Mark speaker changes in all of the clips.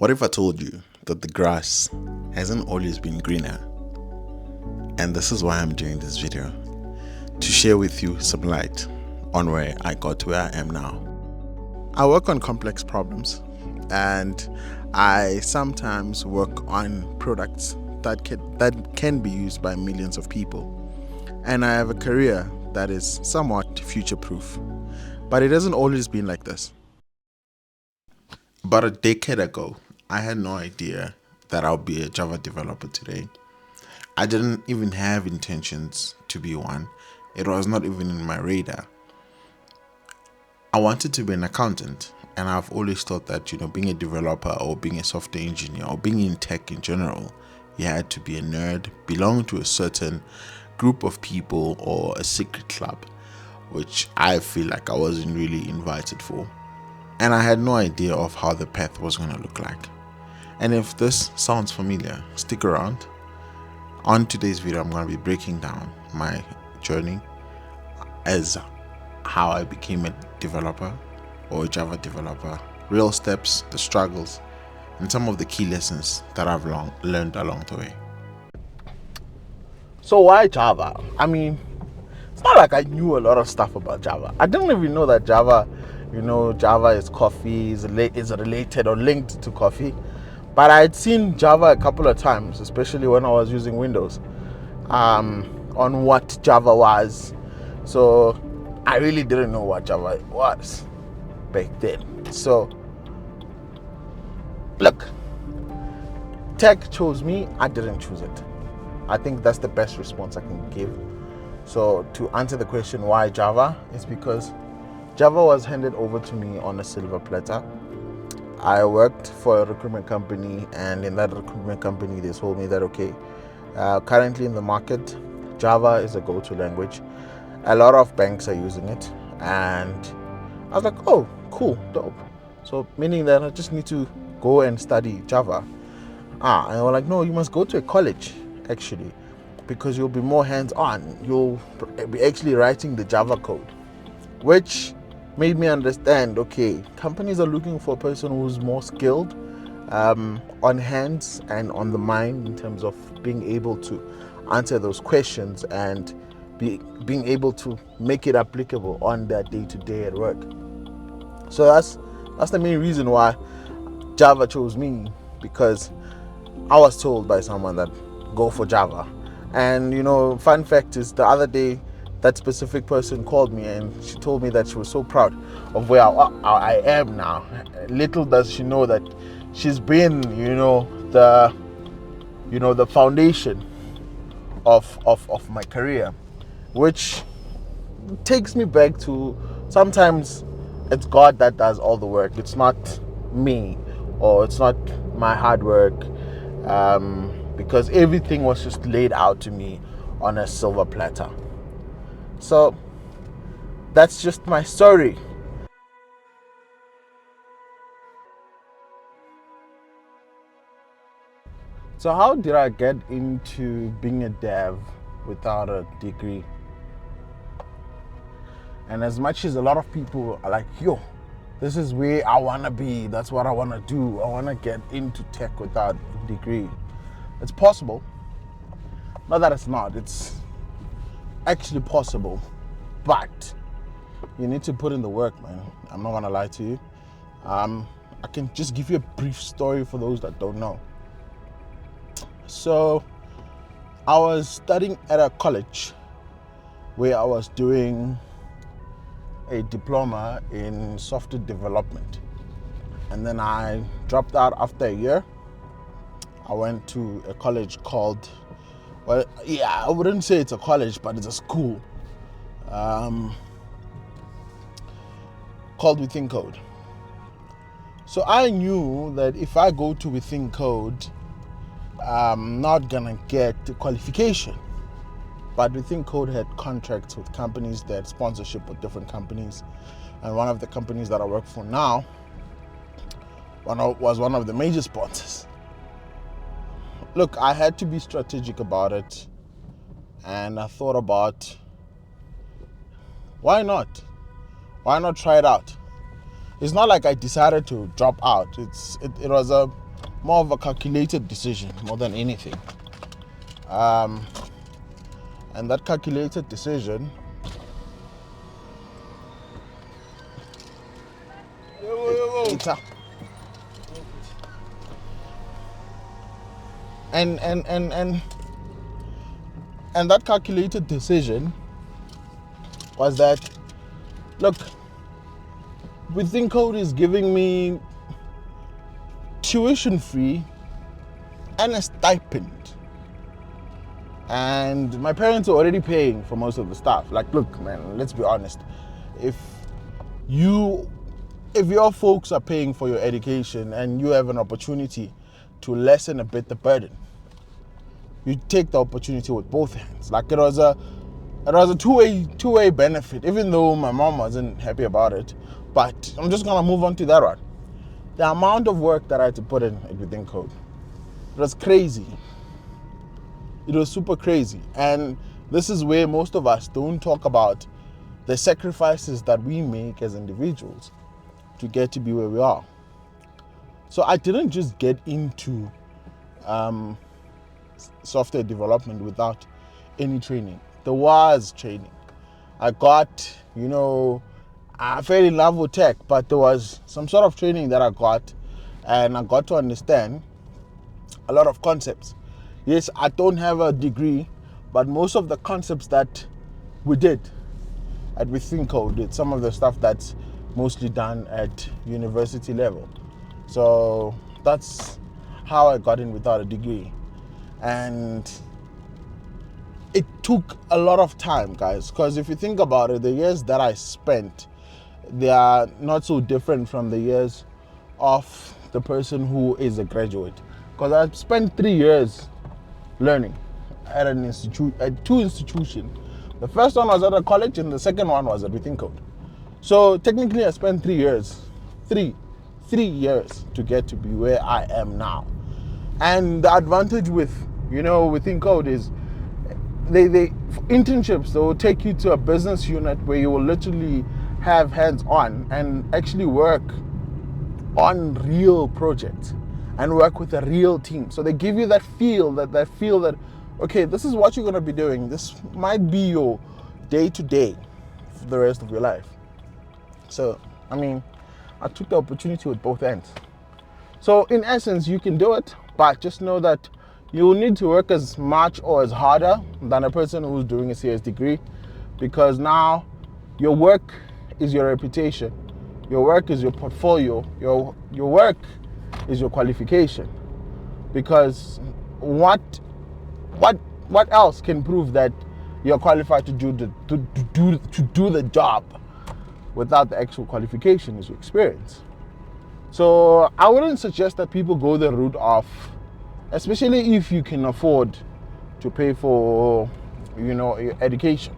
Speaker 1: What if I told you that the grass hasn't always been greener? And this is why I'm doing this video, to share with you some light on where I got to where I am now. I work on complex problems, and I sometimes work on products that can be used by millions of people. And I have a career that is somewhat future-proof. But it hasn't always been like this. About a decade ago, I had no idea that I'll be a Java developer today. I didn't even have intentions to be one. It was not even in my radar. I wanted to be an accountant, and I've always thought that, being a developer or being a software engineer or being in tech in general, you had to be a nerd, belong to a certain group of people or a secret club, which I feel like I wasn't really invited for. And I had no idea of how the path was going to look like. And if this sounds familiar, stick around. On today's video, I'm going to be breaking down my journey as how I became a developer or a Java developer, real steps, the struggles, and some of the key lessons that I've learned along the way.
Speaker 2: So why Java? I mean, it's not like I knew a lot of stuff about Java. I didn't even know that Java is coffee, is related or linked to coffee. But I had seen Java a couple of times, especially when I was using Windows, on what Java was. So I really didn't know what Java was back then. So look, tech chose me, I didn't choose it. I think that's the best response I can give. So to answer the question why Java, is because Java was handed over to me on a silver platter. I worked for a recruitment company, and in that recruitment company they told me that currently in the market, Java is a go-to language. A lot of banks are using it, and I was like, oh, cool, dope. So meaning that I just need to go and study Java. And they were like, no, you must go to a college actually, because you'll be more hands-on. You'll be actually writing the Java code, which made me understand, okay, companies are looking for a person who's more skilled on hands and on the mind in terms of being able to answer those questions and being able to make it applicable on their day-to-day at work. So that's the main reason why Java chose me, because I was told by someone that go for Java. And fun fact is, the other day that specific person called me and she told me that she was so proud of where I am now. Little does she know that she's been, the foundation of my career, which takes me back to sometimes it's God that does all the work. It's not me, or it's not my hard work, because everything was just laid out to me on a silver platter. So that's just my story. So how did I get into being a dev without a degree? And as much as a lot of people are like, yo, this is where I want to be, that's what I want to do, I want to get into tech without a degree, it's possible. Not that it's not, it's actually possible, but you need to put in the work, man. I'm not gonna lie to you. I can just give you a brief story for those that don't know. So I was studying at a college where I was doing a diploma in software development, and then I dropped out after a year. I went to a college called, I wouldn't say it's a college, but it's a school called Within Code. So I knew that if I go to Within Code, I'm not gonna get the qualification. But Within Code had contracts with companies, that sponsorship with different companies, and one of the companies that I work for now was one of the major sponsors. Look, I had to be strategic about it, and I thought about, why not? Why not try it out? It's not like I decided to drop out. It was a more of a calculated decision more than anything. And that calculated decision later. And that calculated decision was that, look, Within Code is giving me tuition free and a stipend. And my parents are already paying for most of the stuff. Like, look, man, let's be honest. If your folks are paying for your education and you have an opportunity to lessen a bit the burden, you take the opportunity with both hands. Like, it was a two-way benefit, even though my mom wasn't happy about it. But I'm just gonna move on to that one. The amount of work that I had to put in Within Code, it was crazy. It was super crazy. And this is where most of us don't talk about the sacrifices that we make as individuals to get to be where we are. So I didn't just get into software development without any training. There was training. I got, I fell in love with tech, but there was some sort of training that I got, and I got to understand a lot of concepts. Yes, I don't have a degree, but most of the concepts that we did at Within Code did some of the stuff that's mostly done at university level. So that's how I got in without a degree. And it took a lot of time, guys, because if you think about it, the years that I spent, they are not so different from the years of the person who is a graduate. Because I spent 3 years learning at at two institutions. The first one was at a college and the second one was at Within Code. So technically I spent 3 years, three years to get to be where I am now. And the advantage with, Within Code is they for internships, they will take you to a business unit where you will literally have hands-on and actually work on real projects and work with a real team. So they give you that feel that okay, this is what you're going to be doing. This might be your day-to-day for the rest of your life. So, I took the opportunity with both ends. So in essence, you can do it, but just know that you will need to work as much or as harder than a person who's doing a CS degree, because now your work is your reputation. Your work is your portfolio. Your work is your qualification. Because what else can prove that you're qualified to do the job without the actual qualification is your experience. So I wouldn't suggest that people go the route of, especially if you can afford to pay for, your education.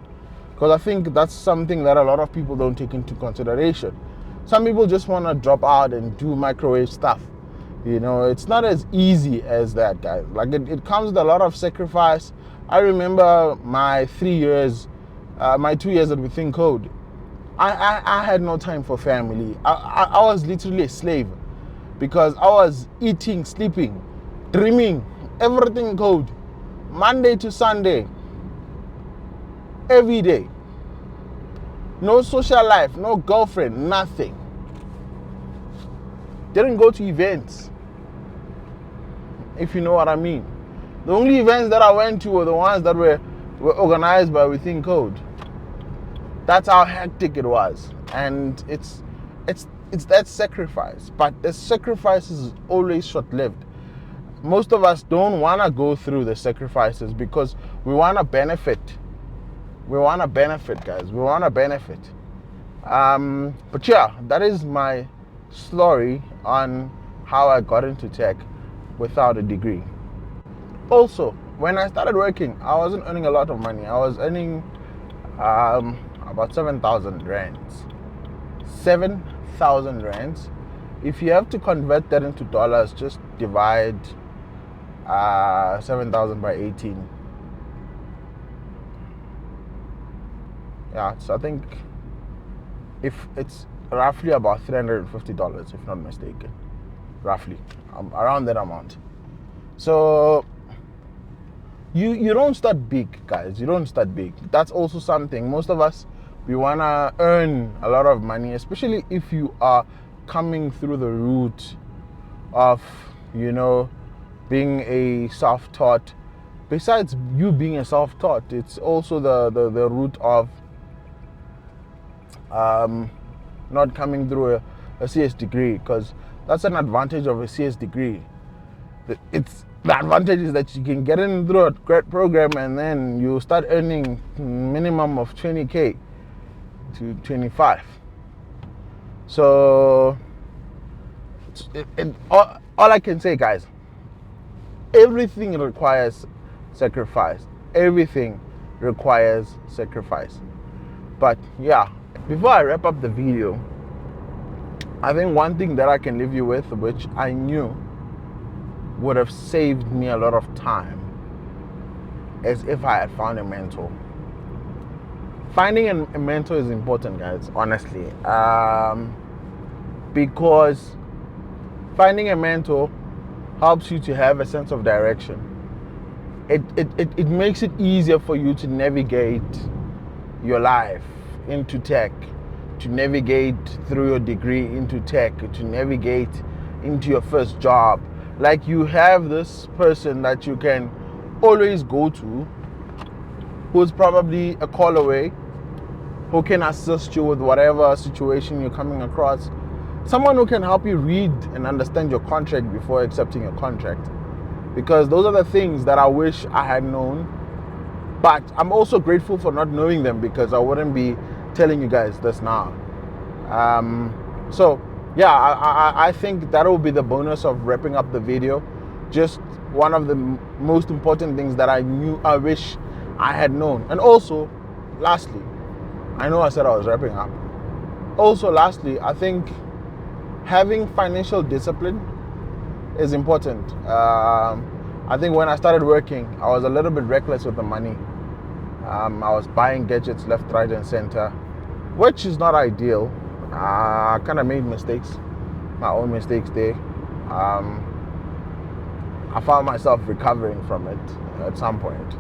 Speaker 2: Because I think that's something that a lot of people don't take into consideration. Some people just want to drop out and do microwave stuff. It's not as easy as that, guys. Like, it comes with a lot of sacrifice. I remember my 3 years, my 2 years at Within Code. I had no time for family. I was literally a slave, because I was eating, sleeping, dreaming, everything code, Monday to Sunday, every day. No social life, no girlfriend, nothing. Didn't go to events, if you know what I mean. The only events that I went to were the ones that were organized by Within Code. That's how hectic it was. And it's that sacrifice. But the sacrifice is always short-lived. Most of us don't want to go through the sacrifices because we want to benefit. We want to benefit, guys. We want to benefit. But yeah, that is my story on how I got into tech without a degree. Also, when I started working, I wasn't earning a lot of money. I was earning about 7,000 rands. 7,000 rands. If you have to convert that into dollars, just divide 7,000 by 18. Yeah, so I think if it's roughly about $350, if not mistaken. roughly, around that amount. So you don't start big, guys. You don't start big. That's also something. Most of us, we want to earn a lot of money, especially if you are coming through the route of, being a self-taught. Besides you being a self-taught, it's also the route of not coming through a CS degree, because that's an advantage of a CS degree. The advantage is that you can get in through a great program and then you start earning minimum of 20K to 25. So all I can say, guys, everything requires sacrifice. Everything requires sacrifice. But yeah, before I wrap up the video, I think one thing that I can leave you with, which I knew would have saved me a lot of time, is if I had found a mentor. Finding a mentor is important, guys, honestly, because finding a mentor helps you to have a sense of direction. It makes it easier for you to navigate your life into tech, to navigate through your degree into tech, to navigate into your first job. Like, you have this person that you can always go to, who's probably a call away, who can assist you with whatever situation you're coming across. Someone who can help you read and understand your contract before accepting your contract. Because those are the things that I wish I had known. But I'm also grateful for not knowing them, because I wouldn't be telling you guys this now. So yeah, I think that will be the bonus of wrapping up the video. Just one of the most important things that I wish I had known. And also, lastly, I know I said I was wrapping up. Also, lastly, I think having financial discipline is important. I think when I started working, I was a little bit reckless with the money. I was buying gadgets left, right, and center, which is not ideal. I kind of made mistakes, my own mistakes there. I found myself recovering from it at some point.